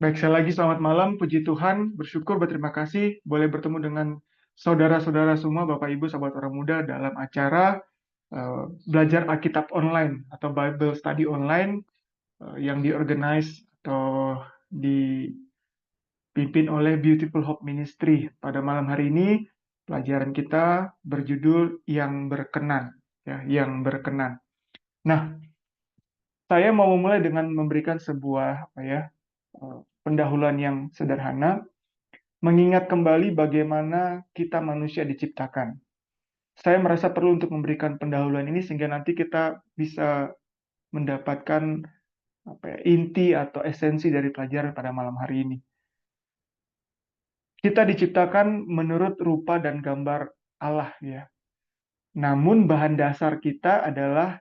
Baik, sekali lagi selamat malam, puji Tuhan, bersyukur, berterima kasih boleh bertemu dengan saudara-saudara semua, Bapak Ibu, sahabat orang muda dalam acara belajar Alkitab online atau Bible Study online yang diorganize atau dipimpin oleh Beautiful Hope Ministry. Pada malam hari ini pelajaran kita berjudul yang berkenan, ya, yang berkenan. Nah, saya mau memulai dengan memberikan sebuah pendahuluan yang sederhana, mengingat kembali bagaimana kita manusia diciptakan. Saya merasa perlu untuk memberikan pendahuluan ini sehingga nanti kita bisa mendapatkan inti atau esensi dari pelajaran pada malam hari ini. Kita diciptakan menurut rupa dan gambar Allah, ya. Namun bahan dasar kita adalah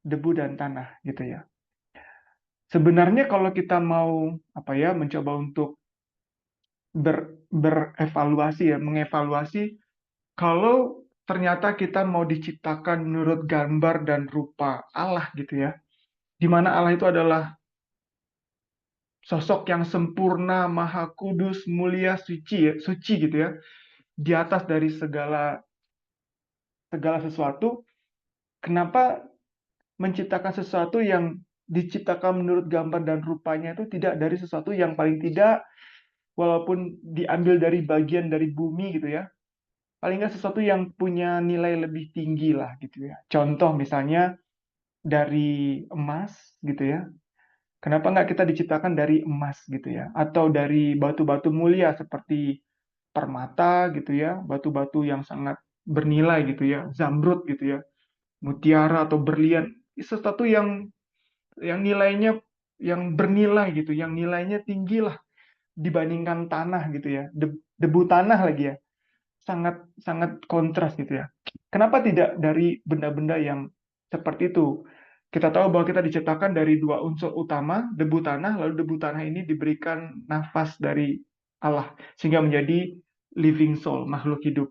debu dan tanah, gitu ya. Sebenarnya kalau kita mau mencoba untuk berevaluasi, ya, mengevaluasi kalau ternyata kita mau diciptakan menurut gambar dan rupa Allah, gitu ya, di mana Allah itu adalah sosok yang sempurna, maha kudus, mulia, suci, ya, suci gitu ya, di atas dari segala segala sesuatu. Kenapa menciptakan sesuatu yang diciptakan menurut gambar dan rupanya itu tidak dari sesuatu yang paling tidak, walaupun diambil dari bagian dari bumi gitu ya, paling nggak sesuatu yang punya nilai lebih tinggi lah gitu ya. Contoh misalnya dari emas gitu ya. Kenapa nggak kita diciptakan dari emas gitu ya? Atau dari batu-batu mulia seperti permata gitu ya, batu-batu yang sangat bernilai gitu ya, zamrud gitu ya, mutiara atau berlian, sesuatu yang nilainya yang bernilai gitu, yang nilainya tinggi lah dibandingkan tanah gitu ya, debu tanah lagi ya, sangat sangat kontras gitu ya. Kenapa tidak dari benda-benda yang seperti itu? Kita tahu bahwa kita diciptakan dari dua unsur utama, debu tanah, lalu debu tanah ini diberikan nafas dari Allah, sehingga menjadi living soul, makhluk hidup.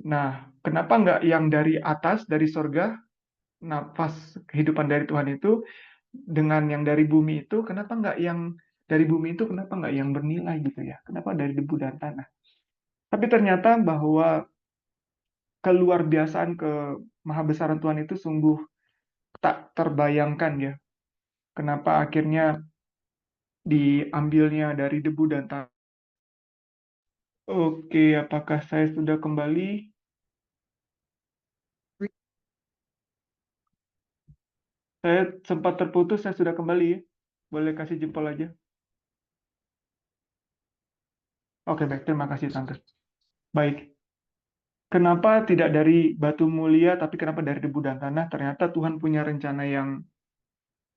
Nah, kenapa nggak yang dari atas, dari sorga, nafas kehidupan dari Tuhan itu, dengan yang dari bumi itu, kenapa nggak yang dari bumi itu, kenapa nggak yang bernilai gitu ya? Kenapa dari debu dan tanah? Tapi ternyata bahwa keluar biasaan ke maha besaran Tuhan itu sungguh tak terbayangkan ya. Kenapa akhirnya diambilnya dari debu dan tanah. Oke, apakah saya sudah kembali? Saya sempat terputus, saya sudah kembali ya. Boleh kasih jempol aja. Oke, baik. Terima kasih, Tante. Baik. Kenapa tidak dari batu mulia, tapi kenapa dari debu dan tanah? Ternyata Tuhan punya rencana yang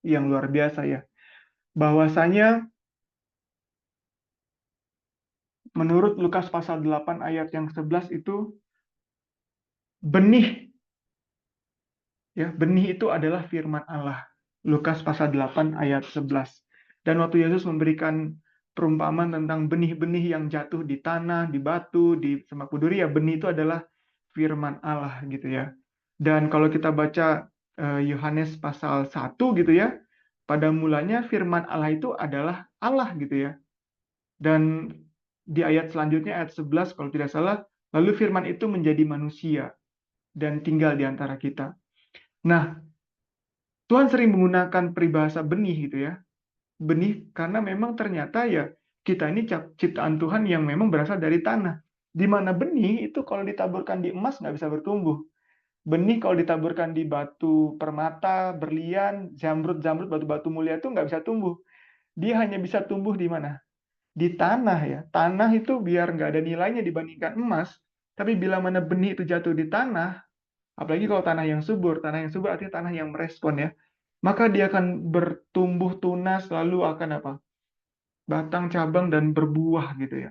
luar biasa ya. Bahwasanya menurut Lukas pasal 8 ayat yang 11 itu, benih, ya, benih itu adalah firman Allah. Lukas pasal 8 ayat 11. Dan waktu Yesus memberikan perumpamaan tentang benih-benih yang jatuh di tanah, di batu, di semak duri, ya, benih itu adalah firman Allah gitu ya. Dan kalau kita baca Yohanes pasal 1 gitu ya, pada mulanya firman Allah itu adalah Allah gitu ya. Dan di ayat selanjutnya, ayat 11 kalau tidak salah, lalu firman itu menjadi manusia dan tinggal di antara kita. Nah, Tuhan sering menggunakan peribahasa benih gitu ya. Benih karena memang ternyata ya kita ini ciptaan Tuhan yang memang berasal dari tanah. Di mana benih itu kalau ditaburkan di emas nggak bisa bertumbuh. Benih kalau ditaburkan di batu permata, berlian, zamrud-zamrud, batu-batu mulia itu nggak bisa tumbuh. Dia hanya bisa tumbuh di mana? Di tanah ya. Tanah itu biar nggak ada nilainya dibandingkan emas. Tapi bila mana benih itu jatuh di tanah, apalagi kalau tanah yang subur artinya tanah yang merespon ya, maka dia akan bertumbuh tunas, lalu akan apa? Batang, cabang, dan berbuah gitu ya.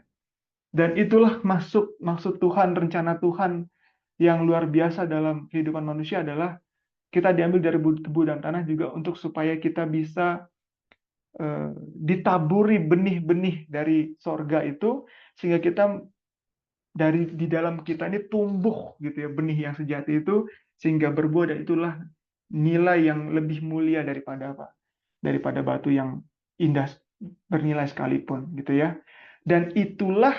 Dan itulah maksud Tuhan, rencana Tuhan yang luar biasa dalam kehidupan manusia adalah kita diambil dari debu dan tanah juga untuk supaya kita bisa ditaburi benih-benih dari sorga itu, sehingga kita dari di dalam kita ini tumbuh gitu ya, benih yang sejati itu, sehingga berbuah, dan itulah nilai yang lebih mulia daripada apa? Daripada batu yang indah, bernilai sekalipun, gitu ya. Dan itulah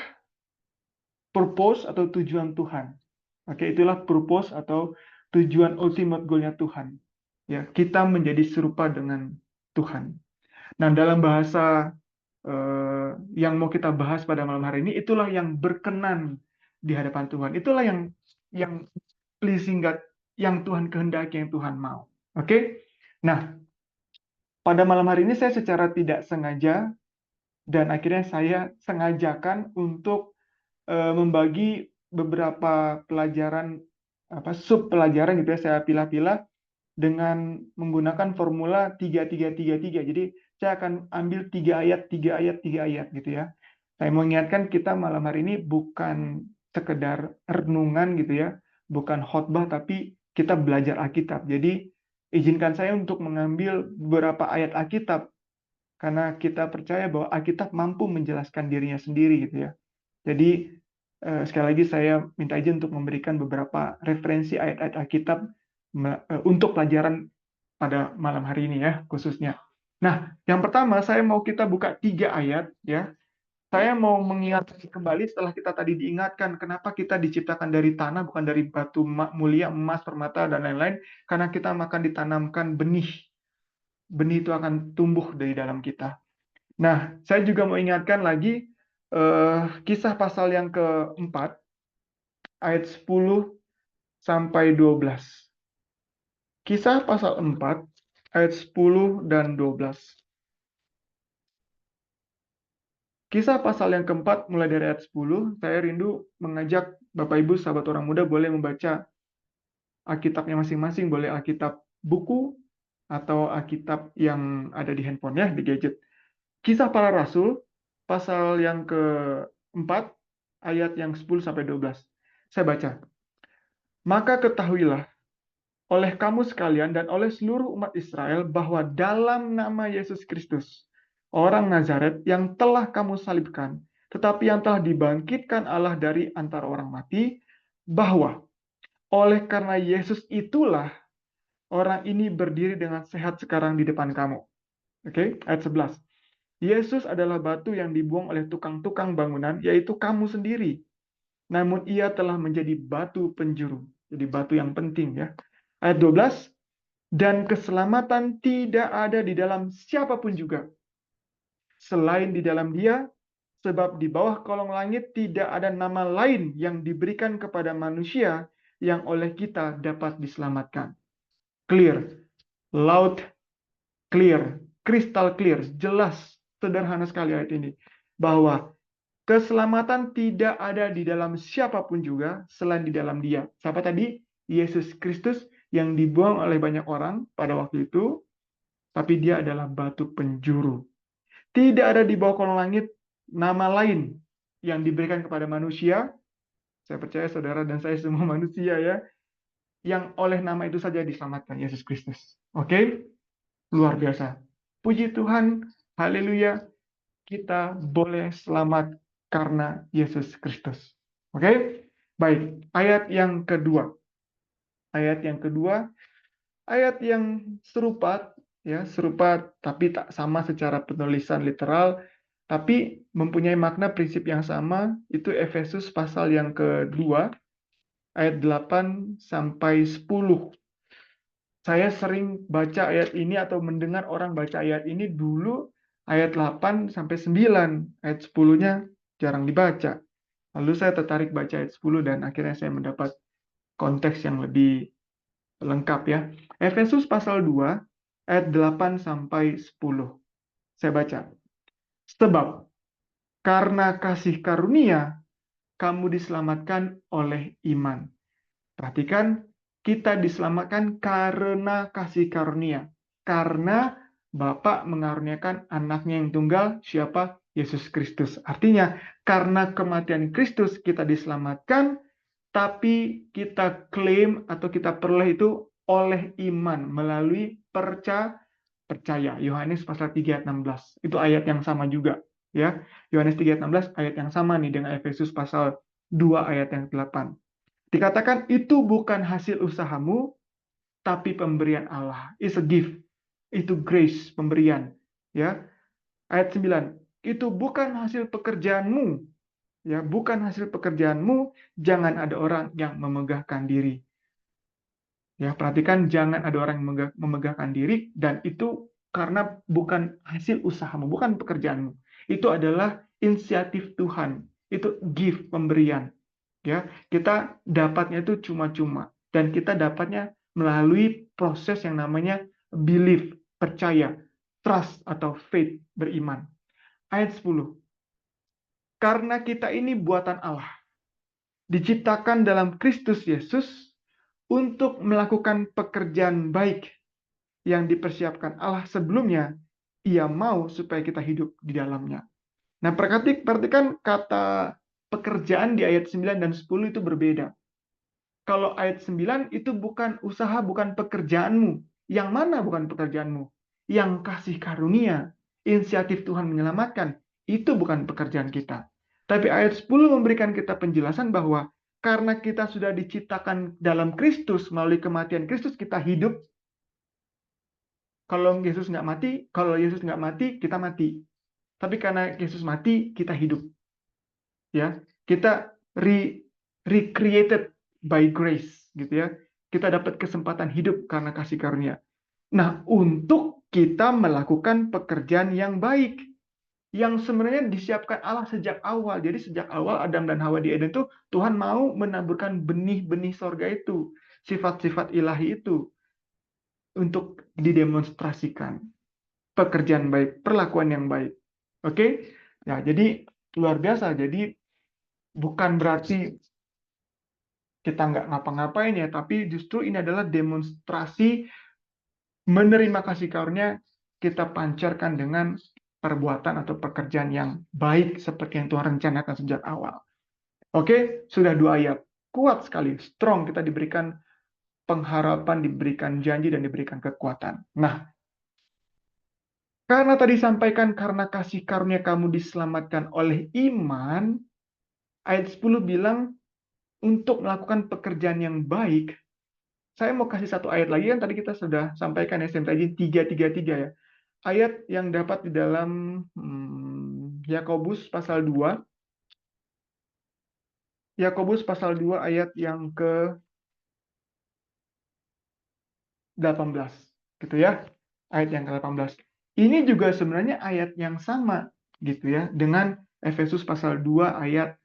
purpose atau tujuan Tuhan. Oke, itulah purpose atau tujuan ultimate goal-nya Tuhan. Ya, kita menjadi serupa dengan Tuhan. Nah, dalam bahasa yang mau kita bahas pada malam hari ini, itulah yang berkenan di hadapan Tuhan. Itulah yang pleasing God, yang Tuhan kehendaki, yang Tuhan mau. Oke? Nah, pada malam hari ini saya secara tidak sengaja dan akhirnya saya sengajakan untuk membagi beberapa pelajaran sub pelajaran gitu ya, saya pilah-pilah dengan menggunakan formula 3-3-3-3. Jadi saya akan ambil 3 ayat, 3 ayat, 3 ayat gitu ya. Saya mau ingatkan kita malam hari ini bukan sekedar renungan gitu ya, bukan khotbah, tapi kita belajar Alkitab. Jadi izinkan saya untuk mengambil beberapa ayat Alkitab karena kita percaya bahwa Alkitab mampu menjelaskan dirinya sendiri gitu ya. Jadi sekali lagi saya minta izin untuk memberikan beberapa referensi ayat-ayat Alkitab untuk pelajaran pada malam hari ini ya khususnya. Nah, yang pertama saya mau kita buka 3 ayat ya. Saya mau mengingatkan kembali setelah kita tadi diingatkan kenapa kita diciptakan dari tanah bukan dari batu mulia, emas, permata dan lain-lain, karena kita akan ditanamkan benih. Benih itu akan tumbuh dari dalam kita. Nah, saya juga mau ingatkan lagi kisah pasal yang keempat, ayat 10 sampai 12. Kisah pasal 4, ayat 10 dan 12. Kisah pasal yang keempat, mulai dari ayat 10, saya rindu mengajak Bapak Ibu, sahabat orang muda, boleh membaca Alkitabnya masing-masing, boleh Alkitab buku, atau Alkitab yang ada di handphone ya, di gadget. Kisah para Rasul, pasal yang keempat, ayat yang 10 sampai 12. Saya baca. Maka ketahuilah oleh kamu sekalian dan oleh seluruh umat Israel bahwa dalam nama Yesus Kristus, orang Nazaret yang telah kamu salibkan, tetapi yang telah dibangkitkan Allah dari antara orang mati, bahwa oleh karena Yesus itulah orang ini berdiri dengan sehat sekarang di depan kamu. Oke, ayat 11. Yesus adalah batu yang dibuang oleh tukang-tukang bangunan, yaitu kamu sendiri. Namun ia telah menjadi batu penjuru. Jadi batu yang penting ya. Ayat 12. Dan keselamatan tidak ada di dalam siapapun juga. Selain di dalam dia, sebab di bawah kolong langit tidak ada nama lain yang diberikan kepada manusia yang oleh kita dapat diselamatkan. Clear. Loud, clear. Crystal clear. Jelas. Sederhana sekali ayat ini. Bahwa keselamatan tidak ada di dalam siapapun juga selain di dalam dia. Siapa tadi? Yesus Kristus yang dibuang oleh banyak orang pada waktu itu, tapi dia adalah batu penjuru. Tidak ada di bawah kolong langit nama lain yang diberikan kepada manusia. Saya percaya saudara dan saya semua manusia ya, yang oleh nama itu saja diselamatkan, Yesus Kristus. Oke? Luar biasa. Puji Tuhan, haleluya, kita boleh selamat karena Yesus Kristus. Oke? Baik, ayat yang kedua. Ayat yang kedua, ayat yang serupa ya, serupa tapi tak sama secara penulisan literal, tapi mempunyai makna prinsip yang sama, itu Efesus pasal yang kedua, ayat 8 sampai 10. Saya sering baca ayat ini atau mendengar orang baca ayat ini dulu ayat 8 sampai 9, ayat 10-nya jarang dibaca. Lalu saya tertarik baca ayat 10 dan akhirnya saya mendapat konteks yang lebih lengkap ya. Efesus pasal 2 ayat 8 sampai 10. Saya baca. Sebab karena kasih karunia kamu diselamatkan oleh iman. Perhatikan, kita diselamatkan karena kasih karunia. Karena Bapa mengaruniakan anaknya yang tunggal, siapa? Yesus Kristus. Artinya, karena kematian Kristus kita diselamatkan, tapi kita klaim atau kita peroleh itu oleh iman, melalui percaya. Yohanes pasal 3 ayat 16. Itu ayat yang sama juga. Ya, Yohanes 3 ayat 16, ayat yang sama nih dengan Efesus pasal 2 ayat yang 8. Dikatakan itu bukan hasil usahamu, tapi pemberian Allah. It's a gift. Itu grace, pemberian. Ya. Ayat 9. Itu bukan hasil pekerjaanmu, ya, bukan hasil pekerjaanmu, jangan ada orang yang memegahkan diri. Ya, perhatikan jangan ada orang yang memegahkan diri, dan itu karena bukan hasil usahamu, bukan pekerjaanmu. Itu adalah inisiatif Tuhan. Itu gift, pemberian. Ya, kita dapatnya itu cuma-cuma, dan kita dapatnya melalui proses yang namanya belief, percaya, trust atau faith, beriman. Ayat 10. Karena kita ini buatan Allah, diciptakan dalam Kristus Yesus untuk melakukan pekerjaan baik yang dipersiapkan Allah sebelumnya, Ia mau supaya kita hidup di dalamnya. Nah, perhatikan kata pekerjaan di ayat 9 dan 10 itu berbeda. Kalau ayat 9 itu bukan usaha, bukan pekerjaanmu. Yang mana bukan pekerjaanmu? Yang kasih karunia, inisiatif Tuhan menyelamatkan, itu bukan pekerjaan kita. Tapi ayat 10 memberikan kita penjelasan bahwa karena kita sudah diciptakan dalam Kristus, melalui kematian Kristus kita hidup. Kalau Yesus nggak mati, kita mati. Tapi karena Yesus mati, kita hidup. Ya, kita recreated by grace, gitu ya. Kita dapat kesempatan hidup karena kasih karunia. Nah, untuk kita melakukan pekerjaan yang baik, yang sebenarnya disiapkan Allah sejak awal. Jadi sejak awal Adam dan Hawa di Eden itu Tuhan mau menaburkan benih-benih sorga itu, sifat-sifat ilahi itu untuk didemonstrasikan. Pekerjaan baik, perlakuan yang baik. Oke? Nah, jadi luar biasa. Jadi bukan berarti kita nggak ngapa-ngapain ya, tapi justru ini adalah demonstrasi menerima kasih karunia kita pancarkan dengan perbuatan atau pekerjaan yang baik seperti yang Tuhan rencanakan sejak awal. Oke, sudah 2 ayat. Kuat sekali, strong, kita diberikan pengharapan, diberikan janji, dan diberikan kekuatan. Nah, karena tadi sampaikan karena kasih karunia kamu diselamatkan oleh iman, ayat 10 bilang untuk melakukan pekerjaan yang baik. Saya mau kasih satu ayat lagi yang tadi kita sudah sampaikan ya, tadi 3:3:3 ya. Ayat yang dapat di dalam Yakobus pasal 2. Yakobus pasal 2 ayat yang ke-18 gitu ya. Ayat yang ke-18. Ini juga sebenarnya ayat yang sama gitu ya dengan Efesus pasal 2 ayat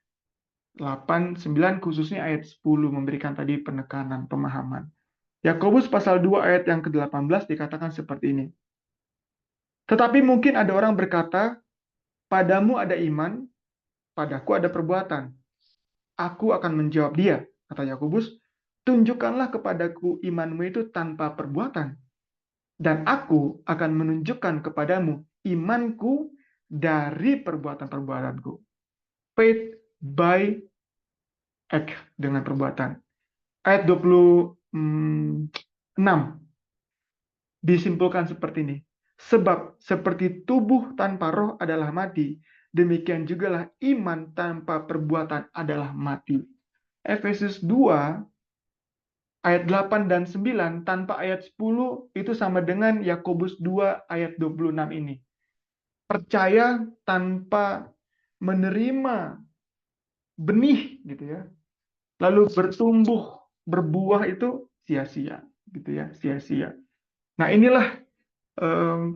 8, 9, khususnya ayat 10 memberikan tadi penekanan, pemahaman. Yakobus pasal 2 ayat yang ke-18 dikatakan seperti ini. Tetapi mungkin ada orang berkata, padamu ada iman, padaku ada perbuatan. Aku akan menjawab dia, kata Yakobus, tunjukkanlah kepadaku imanmu itu tanpa perbuatan, dan aku akan menunjukkan kepadamu imanku dari perbuatan-perbuatanku. Faith by act, dengan perbuatan. Ayat 26 disimpulkan seperti ini. Sebab seperti tubuh tanpa roh adalah mati, demikian jugalah iman tanpa perbuatan adalah mati. Efesus 2 ayat 8 dan 9 tanpa ayat 10 itu sama dengan Yakobus 2 ayat 26 ini. Percaya tanpa menerima benih gitu ya. Lalu bertumbuh, berbuah itu sia-sia gitu ya, sia-sia. Nah, inilah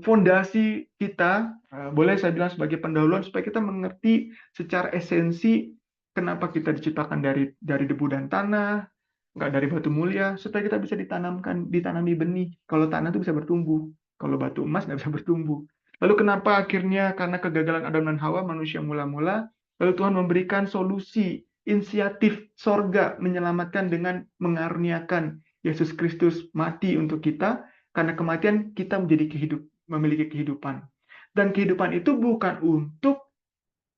fondasi kita, boleh saya bilang sebagai pendahuluan supaya kita mengerti secara esensi kenapa kita diciptakan dari debu dan tanah, nggak dari batu mulia, supaya kita bisa ditanami benih. Kalau tanah itu bisa bertumbuh, kalau batu emas nggak bisa bertumbuh. Lalu kenapa akhirnya karena kegagalan Adam dan Hawa manusia mula-mula, lalu Tuhan memberikan solusi, inisiatif sorga menyelamatkan dengan mengaruniakan Yesus Kristus mati untuk kita, karena kematian kita memiliki kehidupan. Dan kehidupan itu bukan untuk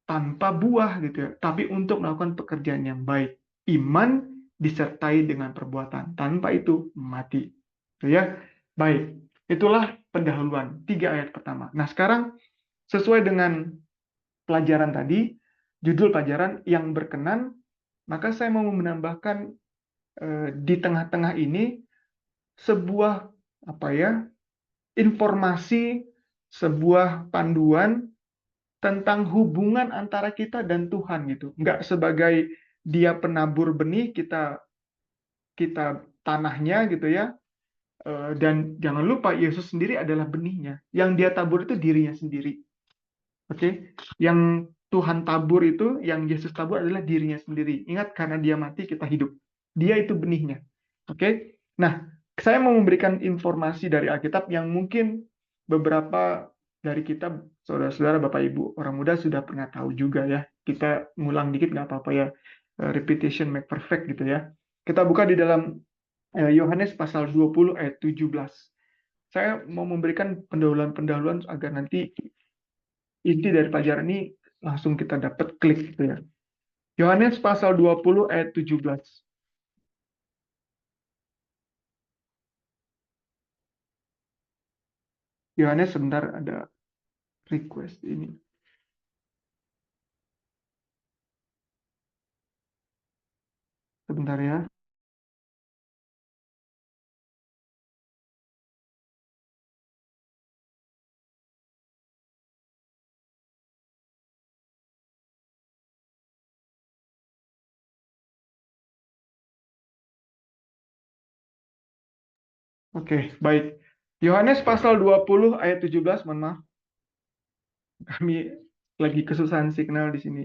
tanpa buah gitu ya, tapi untuk melakukan pekerjaan yang baik. Iman disertai dengan perbuatan. Tanpa itu mati. Gitu ya. Baik. Itulah pendahuluan 3 ayat pertama. Nah, sekarang sesuai dengan pelajaran tadi, judul pelajaran yang berkenan, maka saya mau menambahkan di tengah-tengah ini sebuah informasi, sebuah panduan tentang hubungan antara kita dan Tuhan gitu. Nggak sebagai dia penabur benih, kita tanahnya gitu ya. Dan jangan lupa Yesus sendiri adalah benihnya. Yang dia tabur itu dirinya sendiri. Oke, yang Tuhan tabur itu, yang Yesus tabur adalah dirinya sendiri. Ingat, karena dia mati kita hidup. Dia itu benihnya. Oke. Nah, saya mau memberikan informasi dari Alkitab yang mungkin beberapa dari kita, saudara-saudara, Bapak Ibu, orang muda sudah pernah tahu juga ya. Kita ngulang dikit nggak apa-apa ya. Repetition make perfect gitu ya. Kita buka di dalam Yohanes pasal 20 ayat 17. Saya mau memberikan pendahuluan-pendahuluan agar nanti inti dari pelajaran ini langsung kita dapat klik gitu ya. Yohanes pasal 20 ayat 17. Yohanes sebentar, ada request ini. Sebentar ya. Oke, baik. Yohanes pasal 20 ayat 17, mohon maaf. Kami lagi kesusahan signal di sini.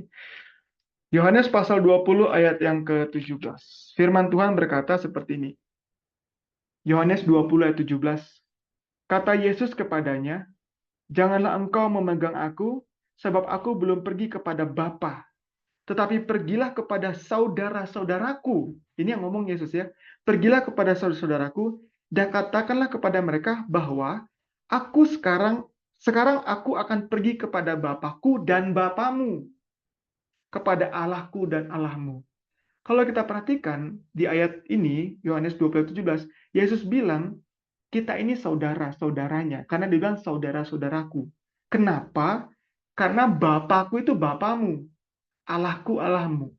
Yohanes pasal 20 ayat yang ke-17. Firman Tuhan berkata seperti ini. Yohanes 20 ayat 17. Kata Yesus kepadanya, "Janganlah engkau memegang aku, sebab aku belum pergi kepada Bapa. Tetapi pergilah kepada saudara-saudaraku." Ini yang ngomong Yesus ya. "Pergilah kepada saudara-saudaraku dan katakanlah kepada mereka bahwa sekarang aku akan pergi kepada Bapakku dan Bapamu, kepada Allahku dan Allahmu." Kalau kita perhatikan di ayat ini, Yohanes 20:17, Yesus bilang, kita ini saudara-saudaranya. Karena dia bilang saudara-saudaraku. Kenapa? Karena Bapakku itu Bapamu, Allahku Allahmu.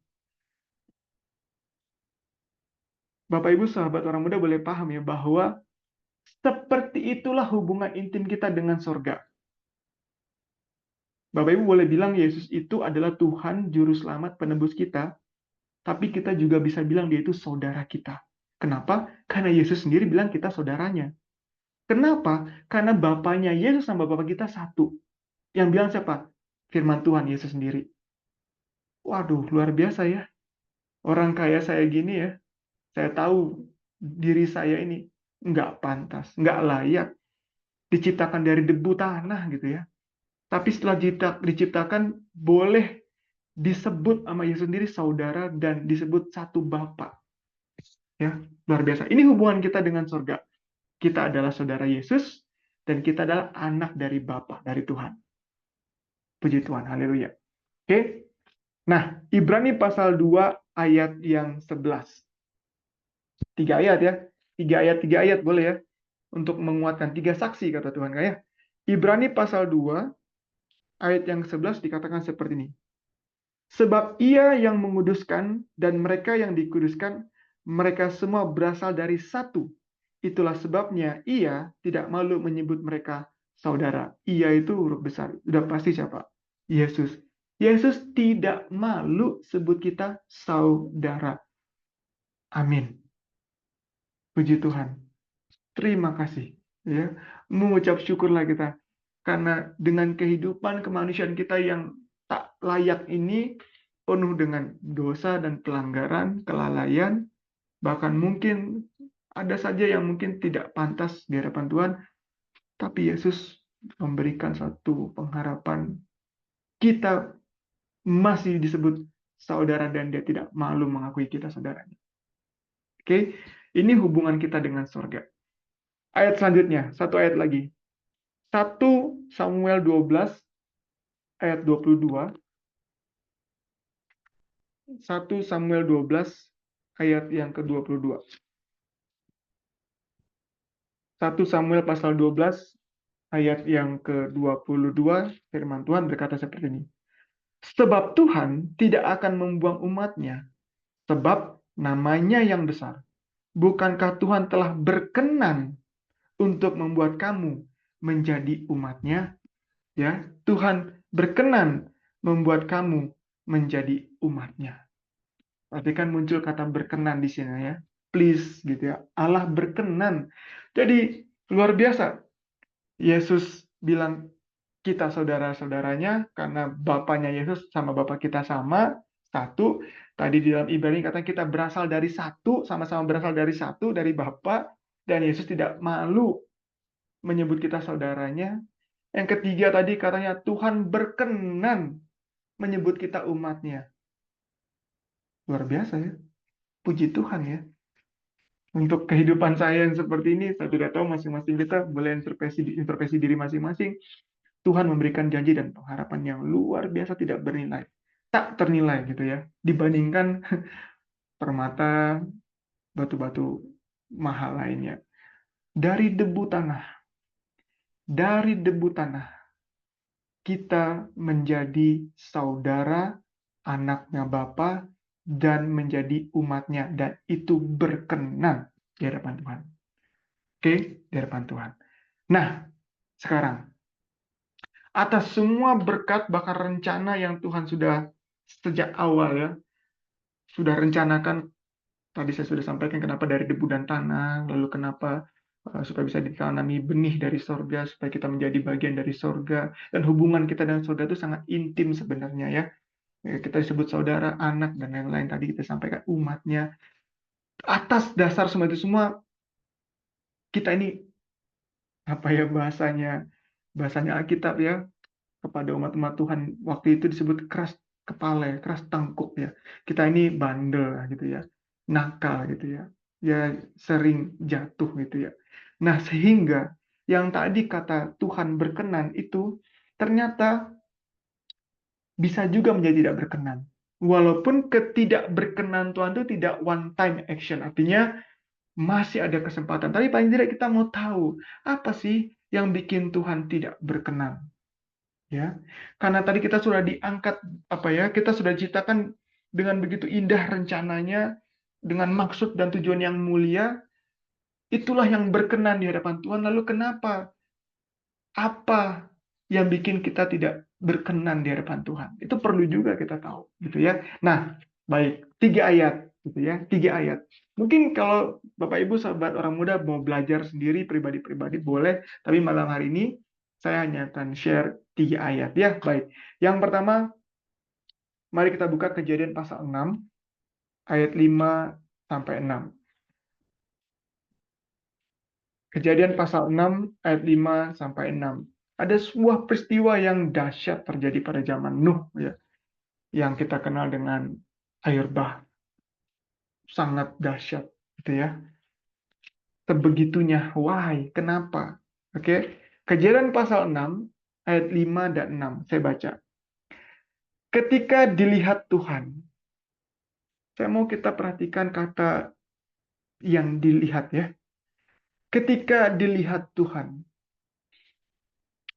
Bapak Ibu sahabat orang muda boleh paham ya bahwa seperti itulah hubungan intim kita dengan sorga. Bapak Ibu boleh bilang Yesus itu adalah Tuhan Juru Selamat penebus kita, tapi kita juga bisa bilang dia itu saudara kita. Kenapa? Karena Yesus sendiri bilang kita saudaranya. Kenapa? Karena Bapaknya Yesus sama Bapak kita satu. Yang bilang siapa? Firman Tuhan Yesus sendiri. Waduh, luar biasa ya. Orang kaya saya gini ya, saya tahu diri saya ini nggak pantas, nggak layak diciptakan dari debu tanah gitu ya. Tapi setelah diciptakan boleh disebut sama Yesus sendiri saudara dan disebut satu Bapa. Ya, luar biasa. Ini hubungan kita dengan surga. Kita adalah saudara Yesus dan kita adalah anak dari Bapa, dari Tuhan. Puji Tuhan, haleluya. Oke. Nah, Ibrani pasal 2 ayat yang 11. 3 ayat ya. 3 ayat boleh ya. Untuk menguatkan 3 saksi kata Tuhan kayak. Ibrani pasal 2 ayat yang 11 dikatakan seperti ini. Sebab ia yang menguduskan dan mereka yang dikuduskan, mereka semua berasal dari satu. Itulah sebabnya ia tidak malu menyebut mereka saudara. Ia itu huruf besar. Sudah pasti siapa? Yesus. Yesus tidak malu sebut kita saudara. Amin. Puji Tuhan. Terima kasih. Ya, mengucap syukurlah kita. Karena dengan kehidupan kemanusiaan kita yang tak layak ini, penuh dengan dosa dan pelanggaran, kelalaian, bahkan mungkin ada saja yang mungkin tidak pantas di hadapan Tuhan, tapi Yesus memberikan satu pengharapan. Kita masih disebut saudara dan dia tidak malu mengakui kita saudaranya. Oke, ini hubungan kita dengan surga. Ayat selanjutnya, satu ayat lagi. 1 Samuel 12 ayat 22. 1 Samuel 12 ayat yang ke-22. 1 Samuel pasal 12 ayat yang ke-22, firman Tuhan berkata seperti ini. Sebab Tuhan tidak akan membuang umatnya, sebab namanya yang besar. Bukankah Tuhan telah berkenan untuk membuat kamu menjadi umatnya? Ya, Tuhan berkenan membuat kamu menjadi umatnya. Tapi kan muncul kata berkenan di sini ya. Please gitu ya. Allah berkenan. Jadi luar biasa. Yesus bilang kita saudara-saudaranya karena Bapaknya Yesus sama Bapak kita sama, satu. Tadi di dalam Ibrani kata kita berasal dari satu, sama-sama berasal dari satu, dari Bapa, dan Yesus tidak malu menyebut kita saudaranya. Yang ketiga tadi katanya Tuhan berkenan menyebut kita umatnya. Luar biasa ya. Puji Tuhan ya. Untuk kehidupan saya yang seperti ini, saya tidak tahu masing-masing kita boleh introspeksi diri masing-masing. Tuhan memberikan janji dan pengharapan yang luar biasa tidak bernilai. Tak ternilai gitu ya. Dibandingkan permata, batu-batu mahal lainnya. Dari debu tanah. Dari debu tanah. Kita menjadi saudara, anaknya Bapa, dan menjadi umatnya. Dan itu berkenan di hadapan Tuhan. Oke, di hadapan Tuhan. Nah, sekarang atas semua berkat bahkan rencana yang Tuhan sudah sejak awal ya sudah rencanakan. Tadi saya sudah sampaikan kenapa dari debu dan tanah, lalu kenapa supaya bisa ditanami benih dari sorga, supaya kita menjadi bagian dari sorga, dan hubungan kita dengan sorga itu sangat intim sebenarnya ya. Kita disebut saudara, anak, dan lain-lain. Tadi kita sampaikan umatnya. Atas dasar semua itu semua, kita ini apa ya bahasanya Alkitab ya, kepada umat-umat Tuhan waktu itu disebut keras kepala, keras tangkuk ya. Kita ini bandel gitu ya, nakal gitu ya, ya sering jatuh gitu ya. Nah sehingga yang tadi kata Tuhan berkenan itu ternyata bisa juga menjadi tidak berkenan. Walaupun ketidakberkenan Tuhan itu tidak one time action, artinya masih ada kesempatan. Tapi paling tidak kita mau tahu apa sih yang bikin Tuhan tidak berkenan. Ya, karena tadi kita sudah diangkat apa ya, kita sudah diciptakan dengan begitu indah rencananya, dengan maksud dan tujuan yang mulia, itulah yang berkenan di hadapan Tuhan. Lalu kenapa? Apa yang bikin kita tidak berkenan di hadapan Tuhan? Itu perlu juga kita tahu, gitu ya. Nah, baik, 3 ayat, gitu ya, 3 ayat. Mungkin kalau Bapak Ibu sahabat orang muda mau belajar sendiri pribadi-pribadi boleh, tapi malam hari ini saya hanya akan share 3 ayat ya. Baik, yang pertama mari kita buka Kejadian pasal 6 ayat 5 sampai 6. Kejadian pasal 6 ayat 5 sampai 6. Ada sebuah peristiwa yang dahsyat terjadi pada zaman Nuh ya, yang kita kenal dengan air bah, sangat dahsyat gitu ya. Sebegitunya, why? Kenapa? Oke. Kejadian pasal 6 ayat 5 dan 6 saya baca. Ketika dilihat Tuhan, saya mau kita perhatikan kata yang dilihat ya. Ketika dilihat Tuhan,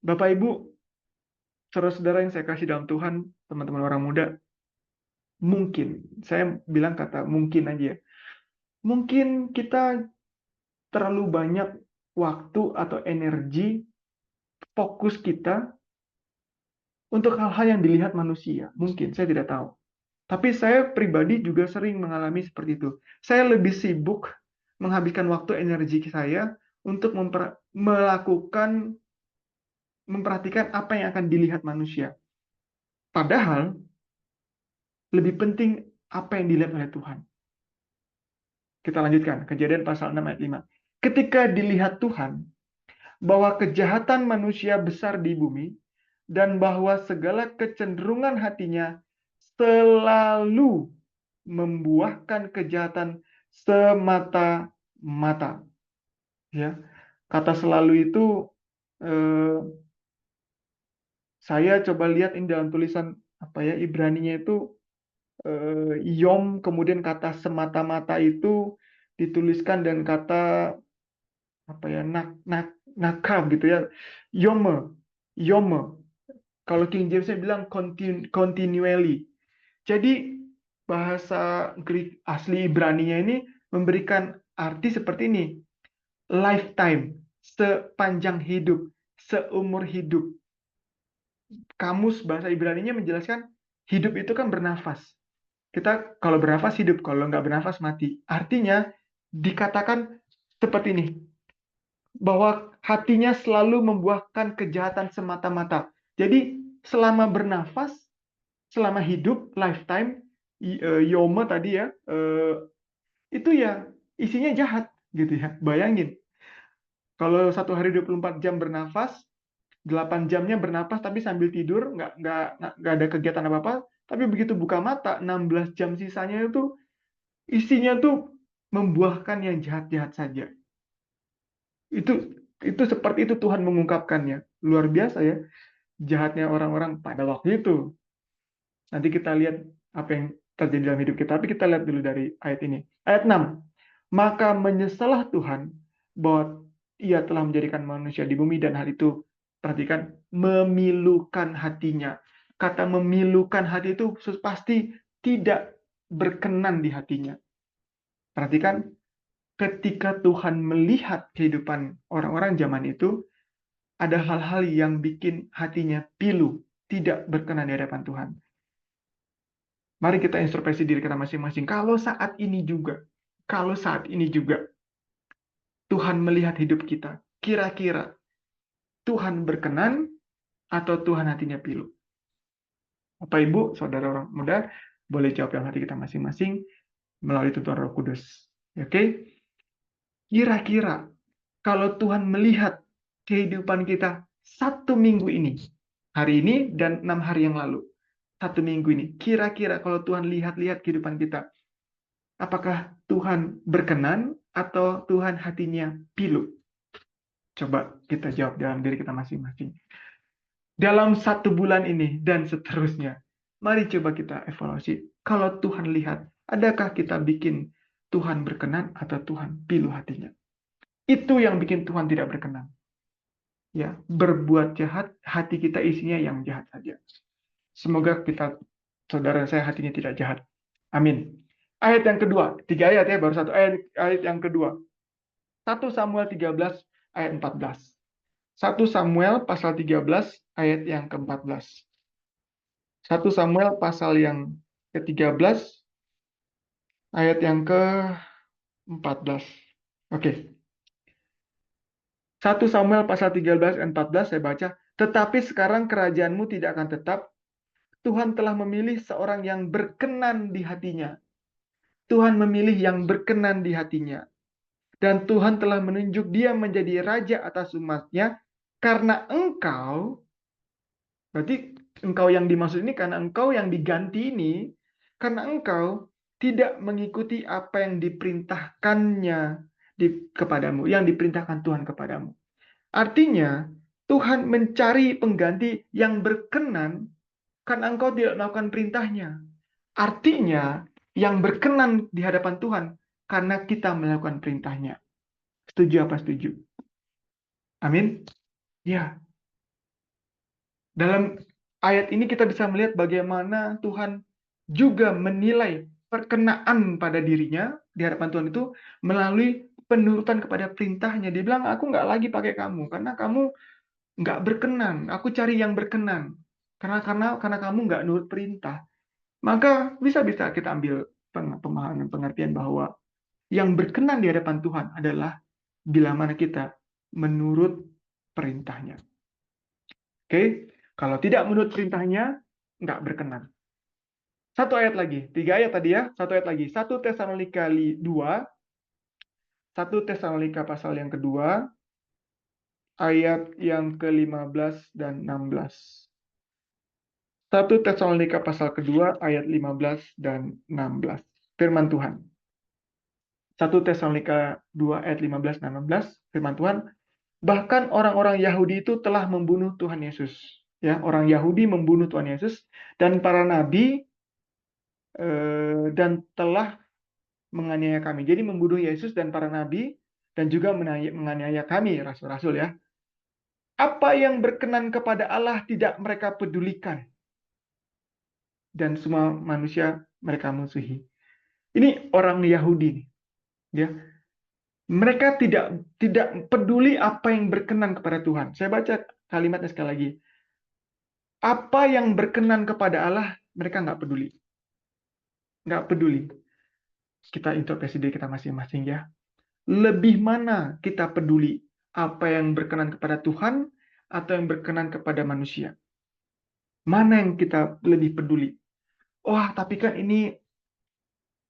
Bapak Ibu, saudara-saudara yang saya kasih dalam Tuhan, teman-teman orang muda, mungkin, saya bilang kata mungkin aja ya. Mungkin kita terlalu banyak waktu atau energi, fokus kita untuk hal-hal yang dilihat manusia. Mungkin, saya tidak tahu. Tapi saya pribadi juga sering mengalami seperti itu. Saya lebih sibuk menghabiskan waktu energi saya untuk memperhatikan apa yang akan dilihat manusia. Padahal lebih penting apa yang dilihat oleh Tuhan. Kita lanjutkan, Kejadian pasal 6 ayat 5. Ketika dilihat Tuhan bahwa kejahatan manusia besar di bumi dan bahwa segala kecenderungan hatinya selalu membuahkan kejahatan semata-mata. Ya, kata selalu itu saya coba lihat ini dalam tulisan apa ya Ibraninya itu yom, kemudian kata semata-mata itu dituliskan dan kata apa ya nakam gitu ya, yome, yome. Kalau King Jamesnya bilang continually. Jadi bahasa Greek asli Ibraninya ini memberikan arti seperti ini, lifetime, sepanjang hidup, seumur hidup. kamus bahasa Ibrani-nya menjelaskan hidup itu kan bernafas. Kita kalau bernafas hidup, kalau nggak bernafas mati. Artinya dikatakan seperti ini, bahwa hatinya selalu membuahkan kejahatan semata-mata. Jadi selama bernafas, selama hidup, lifetime, yoma tadi ya, itu ya isinya jahat gitu ya. Bayangin, kalau satu hari 24 jam bernafas, 8 jamnya bernafas tapi sambil tidur, nggak ada kegiatan apa-apa, tapi begitu buka mata, 16 jam sisanya itu isinya tuh membuahkan yang jahat-jahat saja. Itu seperti itu Tuhan mengungkapkannya. Luar biasa ya, jahatnya orang-orang pada waktu itu. Nanti kita lihat apa yang terjadi dalam hidup kita. Tapi kita lihat dulu dari ayat ini. Ayat 6. Maka menyesalah Tuhan bahwa ia telah menjadikan manusia di bumi dan hal itu, perhatikan, memilukan hatinya. Kata memilukan hati itu pasti tidak berkenan di hatinya. Perhatikan, ketika Tuhan melihat kehidupan orang-orang zaman itu, ada hal-hal yang bikin hatinya pilu, tidak berkenan di hadapan Tuhan. Mari kita introspeksi diri kita masing-masing. Kalau saat ini juga Tuhan melihat hidup kita, kira-kira Tuhan berkenan atau Tuhan hatinya pilu? Bapak Ibu, saudara orang muda, boleh jawab dalam hati kita masing-masing melalui tuturan Roh Kudus. Oke? Kira-kira kalau Tuhan melihat kehidupan kita 1 minggu ini, hari ini dan 6 hari yang lalu, 1 minggu ini, kira-kira kalau Tuhan lihat-lihat kehidupan kita, apakah Tuhan berkenan atau Tuhan hatinya pilu? Coba kita jawab dalam diri kita masing-masing. Dalam 1 bulan ini dan seterusnya, mari coba kita evaluasi. Kalau Tuhan lihat, adakah kita bikin Tuhan berkenan atau Tuhan pilu hatinya? Itu yang bikin Tuhan tidak berkenan. Ya, berbuat jahat, hati kita isinya yang jahat saja. Semoga kita, saudara saya, hatinya tidak jahat. Amin. Ayat yang kedua, 3 ayat ya, baru 1 ayat. Ayat yang kedua, 1 Samuel 13 ayat 14. 1 Samuel pasal 13 ayat yang ke-14. 1 Samuel pasal yang ke-13 ayat yang ke-14. Oke. 1 Samuel pasal 13 ayat 14 saya baca, tetapi sekarang kerajaanmu tidak akan tetap. Tuhan telah memilih seorang yang berkenan di hatinya. Tuhan memilih yang berkenan di hatinya. Dan Tuhan telah menunjuk dia menjadi raja atas umatnya karena engkau, berarti engkau yang dimaksud ini karena engkau yang diganti ini, karena engkau tidak mengikuti apa yang diperintahkannya kepadamu, yang diperintahkan Tuhan kepadamu. Artinya, Tuhan mencari pengganti yang berkenan karena engkau tidak melakukan perintahnya. Artinya, yang berkenan di hadapan Tuhan karena kita melakukan perintahnya. Setuju apa setuju? Amin. Ya, dalam ayat ini kita bisa melihat bagaimana Tuhan juga menilai perkenaan pada dirinya di hadapan Tuhan itu melalui penurutan kepada perintahnya. Dia bilang, aku nggak lagi pakai kamu karena kamu nggak berkenan. Aku cari yang berkenan. Karena kamu nggak nurut perintah. Maka bisa-bisa kita ambil pemahaman pengertian bahwa yang berkenan di hadapan Tuhan adalah bila mana kita menurut perintahnya. Oke, kalau tidak menurut perintahnya, nggak berkenan. 1 ayat lagi, 3 ayat tadi ya, 1 ayat lagi. 1 Tesalonika 2, 1 Tesalonika pasal yang kedua, ayat yang ke-15 dan 16. 1 Tesalonika pasal kedua, ayat 15 dan 16. Firman Tuhan. 1 Tesalonika 2 ayat 15 dan 16, firman Tuhan, bahkan orang-orang Yahudi itu telah membunuh Tuhan Yesus. Ya, orang Yahudi membunuh Tuhan Yesus dan para nabi dan telah menganiaya kami. Jadi membunuh Yesus dan para nabi dan juga menganiaya kami, rasul-rasul ya. Apa yang berkenan kepada Allah tidak mereka pedulikan. Dan semua manusia mereka musuhi. Ini orang Yahudi, ya. Mereka tidak peduli apa yang berkenan kepada Tuhan. Saya baca kalimatnya sekali lagi. Apa yang berkenan kepada Allah, mereka nggak peduli. Nggak peduli. Kita introspeksi diri kita masing-masing ya. Lebih mana kita peduli? Apa yang berkenan kepada Tuhan atau yang berkenan kepada manusia? Mana yang kita lebih peduli? Wah, tapi kan ini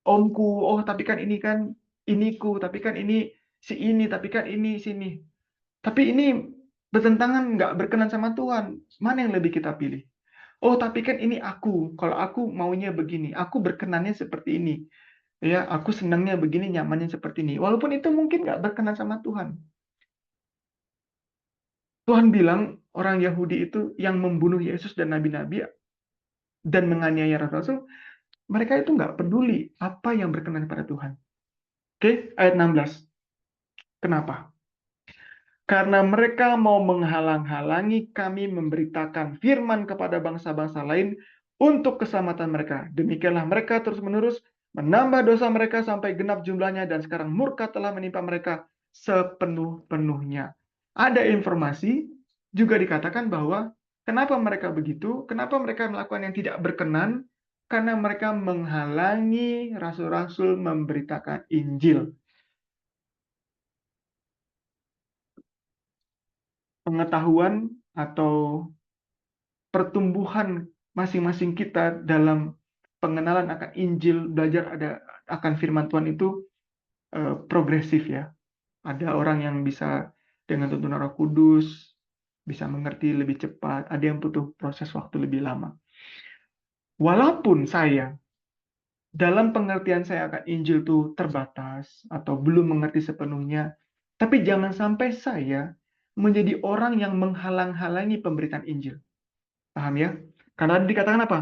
omku. Oh, tapi kan ini kan iniku. Tapi kan ini si ini. Tapi kan ini sini. Tapi ini bertentangan nggak berkenan sama Tuhan. Mana yang lebih kita pilih? Oh, tapi kan ini aku. Kalau aku maunya begini, aku berkenannya seperti ini. Ya, aku senangnya begini, nyamannya seperti ini. Walaupun itu mungkin nggak berkenan sama Tuhan. Tuhan bilang orang Yahudi itu yang membunuh Yesus dan nabi-nabi dan menganiaya rasul-rasul, mereka itu nggak peduli apa yang berkenan pada Tuhan. Oke, ayat 16. Kenapa? Karena mereka mau menghalang-halangi kami memberitakan firman kepada bangsa-bangsa lain untuk keselamatan mereka. Demikianlah mereka terus-menerus menambah dosa mereka sampai genap jumlahnya dan sekarang murka telah menimpa mereka sepenuh-penuhnya. Ada informasi juga dikatakan bahwa kenapa mereka begitu? Kenapa mereka melakukan yang tidak berkenan? Karena mereka menghalangi rasul-rasul memberitakan Injil. Pengetahuan atau pertumbuhan masing-masing kita dalam pengenalan akan Injil, belajar akan firman Tuhan itu progresif ya. Ada orang yang bisa dengan tuntunan Roh Kudus bisa mengerti lebih cepat, ada yang butuh proses waktu lebih lama. Walaupun saya dalam pengertian saya akan Injil itu terbatas atau belum mengerti sepenuhnya, tapi jangan sampai saya menjadi orang yang menghalang-halangi pemberitaan Injil. Paham ya? Karena dikatakan apa?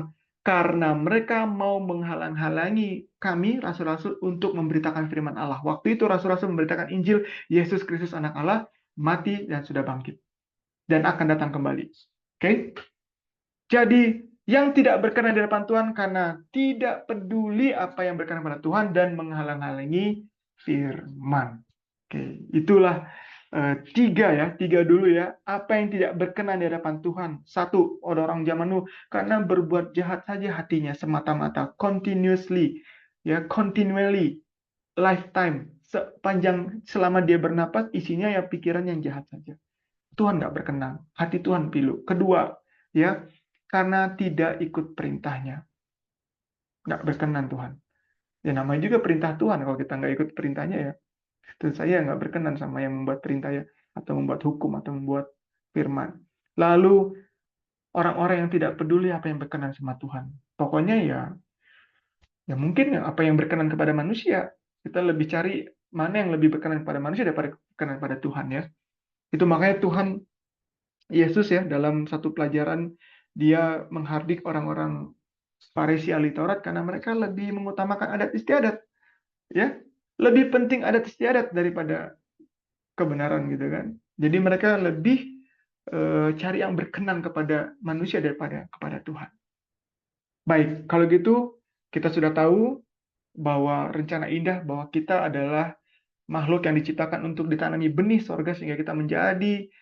Karena mereka mau menghalang-halangi kami, rasul-rasul, untuk memberitakan firman Allah. Waktu itu rasul-rasul memberitakan Injil, Yesus Kristus anak Allah, mati dan sudah bangkit. Dan akan datang kembali. Oke? Jadi, yang tidak berkenan di hadapan Tuhan karena tidak peduli apa yang berkenan pada Tuhan dan menghalang-halangi firman. Oke, itulah tiga dulu ya. Apa yang tidak berkenan di hadapan Tuhan? Satu, orang zaman Nuh karena berbuat jahat saja hatinya semata-mata, continuously, ya, continually, lifetime, sepanjang selama dia bernapas isinya ya pikiran yang jahat saja. Tuhan nggak berkenan, hati Tuhan pilu. Kedua, ya, karena tidak ikut perintahnya, nggak berkenan Tuhan. Ya namanya juga perintah Tuhan. Kalau kita nggak ikut perintahnya ya, tentu saya nggak berkenan sama yang membuat perintah ya, atau membuat hukum atau membuat firman. Lalu orang-orang yang tidak peduli apa yang berkenan sama Tuhan. Pokoknya ya mungkin apa yang berkenan kepada manusia. Kita lebih cari mana yang lebih berkenan kepada manusia daripada berkenan pada Tuhan ya. Itu makanya Tuhan Yesus ya dalam satu pelajaran dia menghardik orang-orang Farisi ahli Taurat karena mereka lebih mengutamakan adat istiadat ya. Lebih penting adat istiadat daripada kebenaran gitu kan. Jadi mereka lebih cari yang berkenan kepada manusia daripada kepada Tuhan. Baik, kalau gitu kita sudah tahu bahwa rencana indah bahwa kita adalah makhluk yang diciptakan untuk ditanami benih sorga sehingga kita menjadi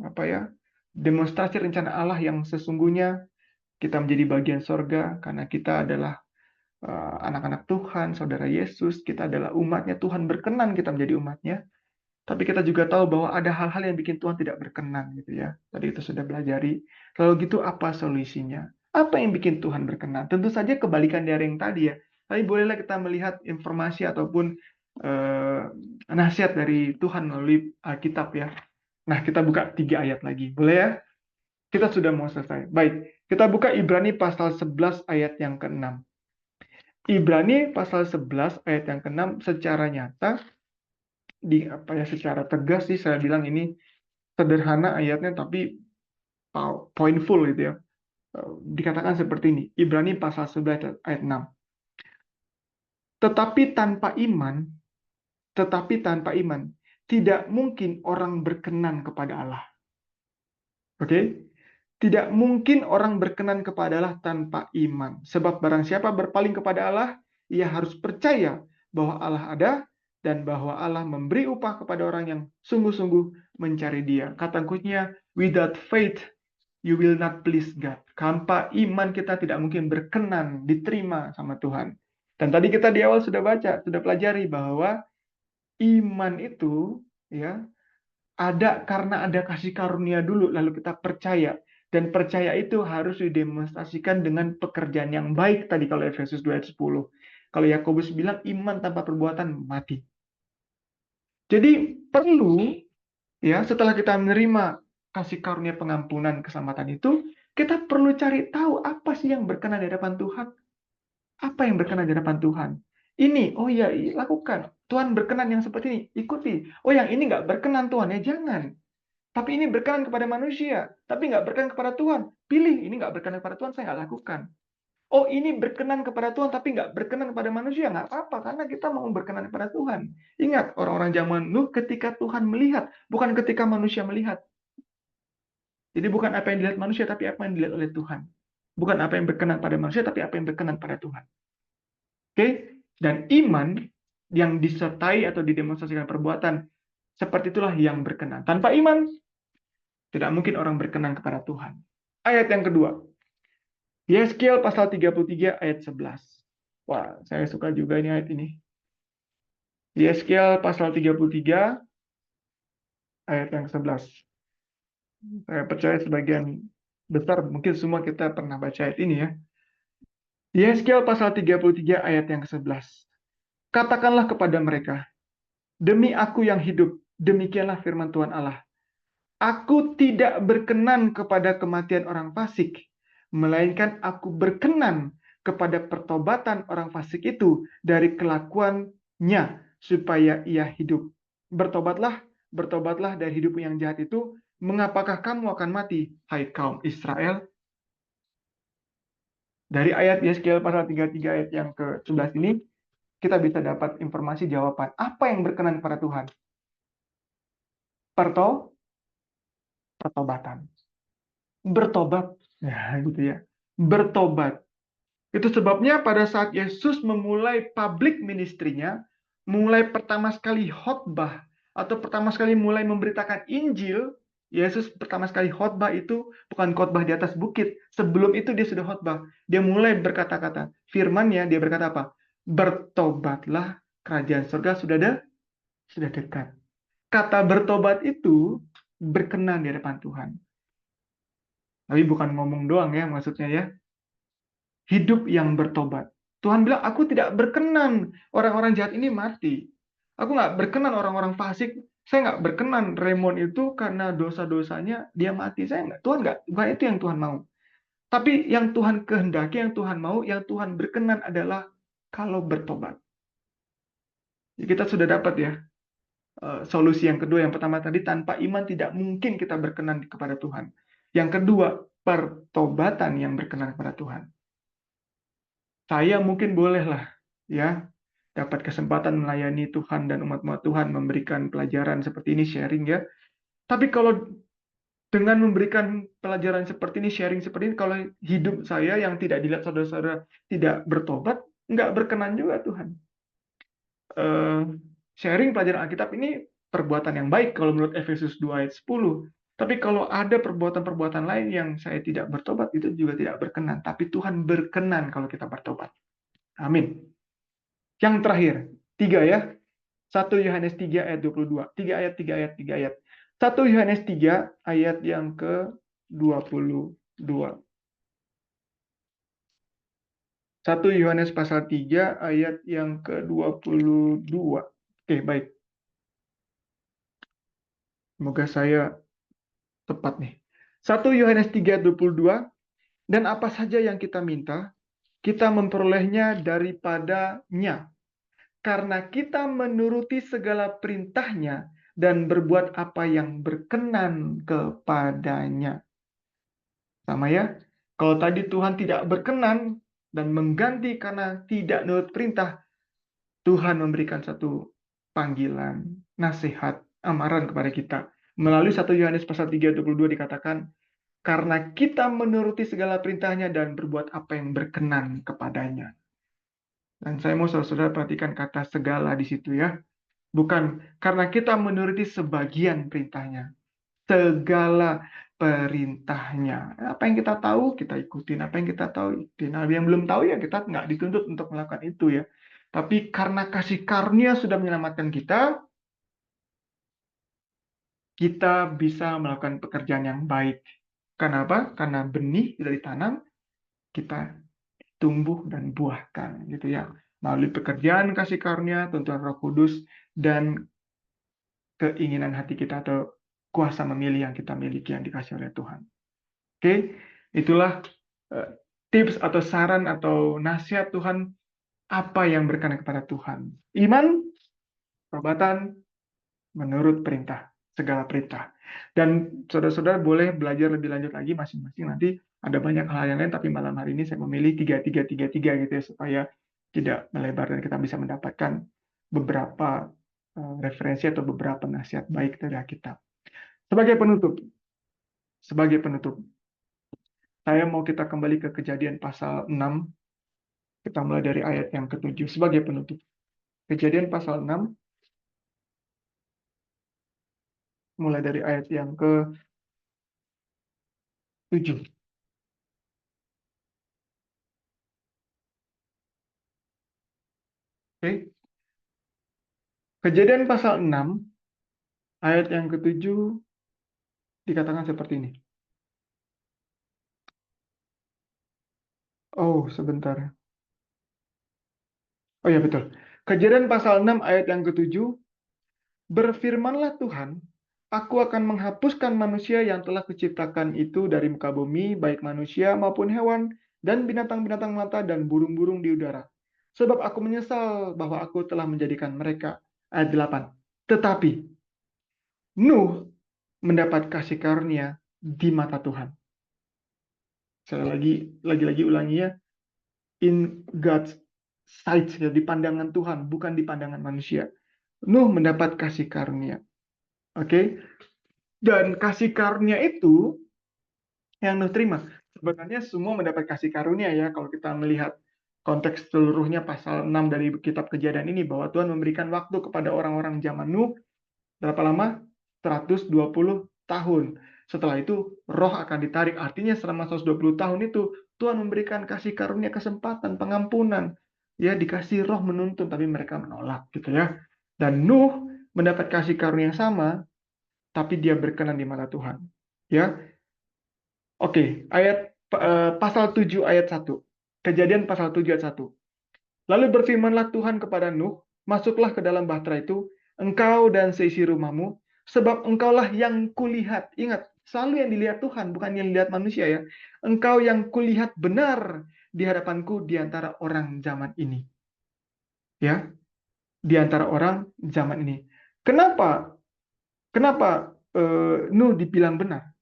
apa ya demonstrasi rencana Allah yang sesungguhnya. Kita menjadi bagian sorga karena kita adalah anak-anak Tuhan, saudara Yesus, kita adalah umatnya, Tuhan berkenan kita menjadi umatnya. Tapi kita juga tahu bahwa ada hal-hal yang bikin Tuhan tidak berkenan gitu ya. Tadi itu sudah belajari. Lalu gitu apa solusinya? Apa yang bikin Tuhan berkenan? Tentu saja kebalikan dari yang tadi ya. Tapi bolehlah kita melihat informasi ataupun nasihat dari Tuhan melalui Alkitab ya. Nah, kita buka 3 ayat lagi. Boleh ya? Kita sudah mau selesai. Baik, kita buka Ibrani pasal 11 ayat yang ke-6. Ibrani pasal 11 ayat yang ke-6 secara nyata secara tegas sih saya bilang ini sederhana ayatnya tapi pointful gitu ya. Dikatakan seperti ini, Ibrani pasal 11 ayat 6. Tetapi tanpa iman tidak mungkin orang berkenan kepada Allah. Oke? Tidak mungkin orang berkenan kepada Allah tanpa iman. Sebab barang siapa berpaling kepada Allah, ia harus percaya bahwa Allah ada dan bahwa Allah memberi upah kepada orang yang sungguh-sungguh mencari Dia. Kata kuncinya, without faith, you will not please God. Tanpa iman kita tidak mungkin berkenan, diterima sama Tuhan. Dan tadi kita di awal sudah baca, sudah pelajari bahwa iman itu ya ada karena ada kasih karunia dulu, lalu kita percaya. Dan percaya itu harus didemonstrasikan dengan pekerjaan yang baik tadi kalau Efesus 2 ayat 10. Kalau Yakobus bilang iman tanpa perbuatan mati. Jadi perlu ya setelah kita menerima kasih karunia pengampunan keselamatan itu, kita perlu cari tahu apa sih yang berkenan di hadapan Tuhan. Apa yang berkenan di hadapan Tuhan? Ini, oh ya, lakukan. Tuhan berkenan yang seperti ini, ikuti. Oh yang ini nggak berkenan Tuhan, ya jangan. Tapi ini berkenan kepada manusia, tapi nggak berkenan kepada Tuhan. Pilih, ini nggak berkenan kepada Tuhan, saya nggak lakukan. Oh ini berkenan kepada Tuhan, tapi nggak berkenan kepada manusia. Nggak apa-apa, karena kita mau berkenan kepada Tuhan. Ingat, orang-orang zaman Nuh ketika Tuhan melihat, bukan ketika manusia melihat. Jadi bukan apa yang dilihat manusia, tapi apa yang dilihat oleh Tuhan. Bukan apa yang berkenan pada manusia, tapi apa yang berkenan pada Tuhan. Oke? Dan iman yang disertai atau didemonstrasikan perbuatan, seperti itulah yang berkenan. Tanpa iman, tidak mungkin orang berkenan kepada Tuhan. Ayat yang kedua. Yeskiel pasal 33 ayat 11. Wah, saya suka juga ini ayat ini. Yeskiel pasal 33 ayat yang 11. Saya percaya sebagian besar, mungkin semua kita pernah baca ayat ini ya. Yeskiel pasal 33 ayat yang ke-11. Katakanlah kepada mereka, demi aku yang hidup, demikianlah firman Tuhan Allah. Aku tidak berkenan kepada kematian orang fasik, melainkan aku berkenan kepada pertobatan orang fasik itu dari kelakuannya, supaya ia hidup. Bertobatlah, bertobatlah dari hidup yang jahat itu. Mengapakah kamu akan mati, hai kaum Israel? Dari ayat Yeskiel pasal 33 ayat yang ke-11 ini, kita bisa dapat informasi jawaban. Apa yang berkenan kepada Tuhan? Pertobatan. Bertobat. Ya, gitu ya. Bertobat. Itu sebabnya pada saat Yesus memulai public ministry-nya, mulai pertama sekali khotbah, atau pertama sekali mulai memberitakan Injil, Yesus pertama sekali khotbah itu bukan khotbah di atas bukit. Sebelum itu dia sudah khotbah. Dia mulai berkata-kata. Firman-Nya dia berkata apa? Bertobatlah, kerajaan surga sudah dekat. Kata bertobat itu berkenan di hadapan Tuhan. Tapi bukan ngomong doang ya maksudnya ya. Hidup yang bertobat. Tuhan bilang, aku tidak berkenan orang-orang jahat ini mati. Aku nggak berkenan orang-orang fasik. Saya nggak berkenan Raymond itu karena dosa-dosanya dia mati. Saya nggak. Tuhan nggak. Bukan itu yang Tuhan mau. Tapi yang Tuhan kehendaki, yang Tuhan mau, yang Tuhan berkenan adalah kalau bertobat. Jadi kita sudah dapat ya solusi yang kedua. Yang pertama tadi, tanpa iman tidak mungkin kita berkenan kepada Tuhan. Yang kedua, pertobatan yang berkenan kepada Tuhan. Saya mungkin bolehlah ya dapat kesempatan melayani Tuhan dan umat-umat Tuhan, memberikan pelajaran seperti ini, sharing ya. Tapi kalau dengan memberikan pelajaran seperti ini, sharing seperti ini, kalau hidup saya yang tidak dilihat saudara-saudara tidak bertobat, nggak berkenan juga Tuhan. Sharing pelajaran Alkitab ini perbuatan yang baik kalau menurut Efesus 2 ayat 10. Tapi kalau ada perbuatan-perbuatan lain yang saya tidak bertobat, itu juga tidak berkenan. Tapi Tuhan berkenan kalau kita bertobat. Amin. Yang terakhir, 3 ya. 1 Yohanes 3 ayat 22. 3 ayat, 3 ayat, 3 ayat. 1 Yohanes 3 ayat yang ke-22. 1 Yohanes pasal 3 ayat yang ke-22. Oke, baik. Semoga saya tepat nih. 1 Yohanes 3 ayat 22. Dan apa saja yang kita minta, kita memperolehnya daripadanya. Karena kita menuruti segala perintahnya dan berbuat apa yang berkenan kepadanya. Sama ya, kalau tadi Tuhan tidak berkenan dan mengganti karena tidak menurut perintah, Tuhan memberikan satu panggilan, nasihat, amaran kepada kita. Melalui 1 Yohanes pasal 3 ayat 22 dikatakan, karena kita menuruti segala perintahnya dan berbuat apa yang berkenan kepadanya. Dan saya mau saudara-saudara perhatikan kata segala di situ ya. Bukan karena kita menuruti sebagian perintahnya. Segala perintahnya. Apa yang kita tahu, kita ikutin. Apa yang kita tahu, ikutin. Nah, yang belum tahu ya kita nggak dituntut untuk melakukan itu ya. Tapi karena kasih karunia sudah menyelamatkan kita bisa melakukan pekerjaan yang baik. Kenapa? Karena benih sudah ditanam, kita tumbuh dan buahkan gitu ya. Melalui pekerjaan kasih karunia, tuntunan Roh Kudus, dan keinginan hati kita atau kuasa memilih yang kita miliki yang dikasih oleh Tuhan. Oke, itulah eh, tips atau saran atau nasihat Tuhan apa yang berkenan kepada Tuhan. Iman, perbuatan, menurut perintah, segala perintah. Dan saudara-saudara boleh belajar lebih lanjut lagi masing-masing. Nanti ada banyak hal yang lain, tapi malam hari ini saya memilih 3-3-3-3 gitu ya, supaya tidak melebar dan kita bisa mendapatkan beberapa referensi atau beberapa nasihat baik dari Alkitab. Sebagai penutup, saya mau kita kembali ke Kejadian pasal 6, kita mulai dari ayat yang ke-7 sebagai penutup. Kejadian pasal 6, mulai dari ayat yang ke-7. Oke. Kejadian pasal 6, ayat yang ke-7 dikatakan seperti ini. Oh, sebentar. Oh ya, betul. Kejadian pasal 6 ayat yang ke-7, berfirmanlah Tuhan, aku akan menghapuskan manusia yang telah kuciptakan itu dari muka bumi, baik manusia maupun hewan, dan binatang-binatang melata dan burung-burung di udara. Sebab aku menyesal bahwa aku telah menjadikan mereka. Ayat 8. Tetapi Nuh mendapat kasih karunia di mata Tuhan. Saya lagi ulangi ya. In God's sight, ya, di pandangan Tuhan, bukan di pandangan manusia. Nuh mendapat kasih karunia. Oke. Dan kasih karunia itu yang Nuh terima. Sebenarnya semua mendapat kasih karunia ya, kalau kita melihat konteks seluruhnya pasal 6 dari kitab Kejadian ini, bahwa Tuhan memberikan waktu kepada orang-orang zaman Nuh. Berapa lama? 120 tahun. Setelah itu roh akan ditarik. Artinya selama 120 tahun itu Tuhan memberikan kasih karunia, kesempatan, pengampunan. Ya, dikasih roh menuntun tapi mereka menolak gitu ya. Dan Nuh mendapat kasih karunia yang sama tapi dia berkenan di mata Tuhan. Ya. Oke, pasal 7 ayat 1. Kejadian pasal 7 ayat 1. Lalu berfirmanlah Tuhan kepada Nuh, masuklah ke dalam bahtera itu, engkau dan seisi rumahmu, sebab engkaulah yang kulihat. Ingat, selalu yang dilihat Tuhan, bukan yang dilihat manusia ya. Engkau yang kulihat benar di hadapanku di antara orang zaman ini. Ya, di antara orang zaman ini. Kenapa? Kenapa Nuh dibilang benar?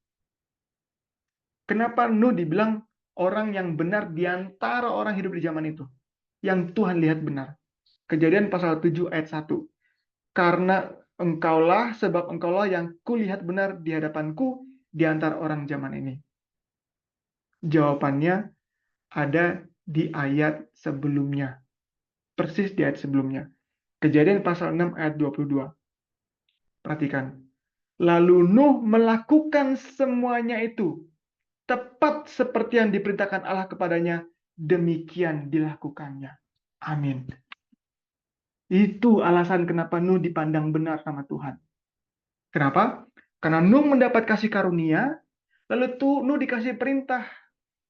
Kenapa Nuh dibilang orang yang benar di antara orang hidup di zaman itu? Yang Tuhan lihat benar. Kejadian pasal 7 ayat 1. Karena sebab engkaulah yang kulihat benar di hadapanku di antara orang zaman ini. Jawabannya ada di ayat sebelumnya. Persis di ayat sebelumnya. Kejadian pasal 6 ayat 22. Perhatikan. Lalu Nuh melakukan semuanya itu. Tepat seperti yang diperintahkan Allah kepadanya. Demikian dilakukannya. Amin. Itu alasan kenapa Nuh dipandang benar sama Tuhan. Kenapa? Karena Nuh mendapat kasih karunia, lalu Nuh dikasih perintah,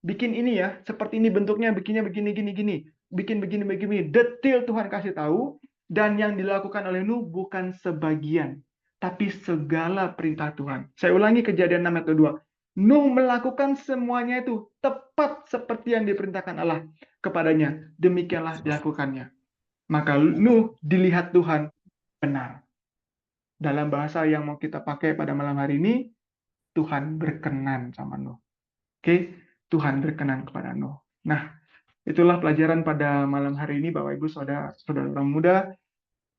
bikin ini ya, seperti ini bentuknya, bikinnya begini, gini, gini, bikin begini, begini, detail Tuhan kasih tahu, dan yang dilakukan oleh Nuh bukan sebagian, tapi segala perintah Tuhan. Saya ulangi Kejadian 6 ayat 2. Nuh melakukan semuanya itu tepat seperti yang diperintahkan Allah kepadanya. Demikianlah dilakukannya. Maka Nuh dilihat Tuhan benar. Dalam bahasa yang mau kita pakai pada malam hari ini, Tuhan berkenan sama Nuh. Oke, Tuhan berkenan kepada Nuh. Nah, itulah pelajaran pada malam hari ini, Bapak Ibu, saudara muda,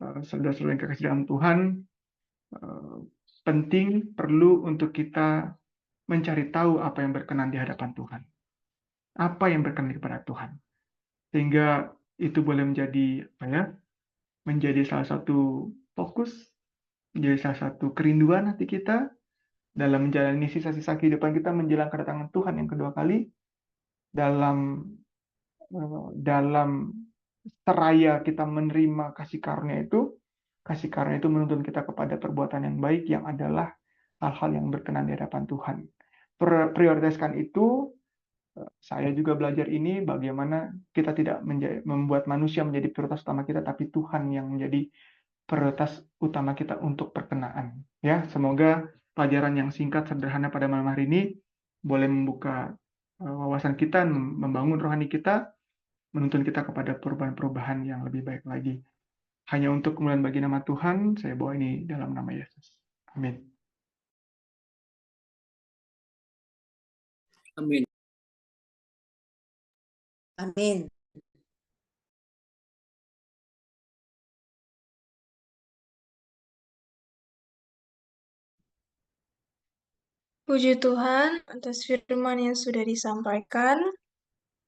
saudara-saudara yang kekasih dalam Tuhan. Penting, perlu untuk kita mencari tahu apa yang berkenan di hadapan Tuhan. Apa yang berkenan kepada Tuhan. Sehingga itu boleh menjadi menjadi salah satu fokus, menjadi salah satu kerinduan hati kita, dalam menjalani sisa-sisa kehidupan kita menjelang kedatangan Tuhan yang kedua kali, dalam dalam seraya kita menerima kasih karunia itu menuntun kita kepada perbuatan yang baik yang adalah hal-hal yang berkenan di hadapan Tuhan. Prioritaskan itu, saya juga belajar ini bagaimana kita tidak membuat manusia menjadi prioritas utama kita, tapi Tuhan yang menjadi prioritas utama kita untuk perkenaan. Ya, semoga pelajaran yang singkat sederhana pada malam hari ini boleh membuka wawasan kita, membangun rohani kita, menuntun kita kepada perubahan-perubahan yang lebih baik lagi. Hanya untuk kemuliaan bagi nama Tuhan, saya bawa ini dalam nama Yesus. Amin. Amin. Amin. Puji Tuhan atas firman yang sudah disampaikan.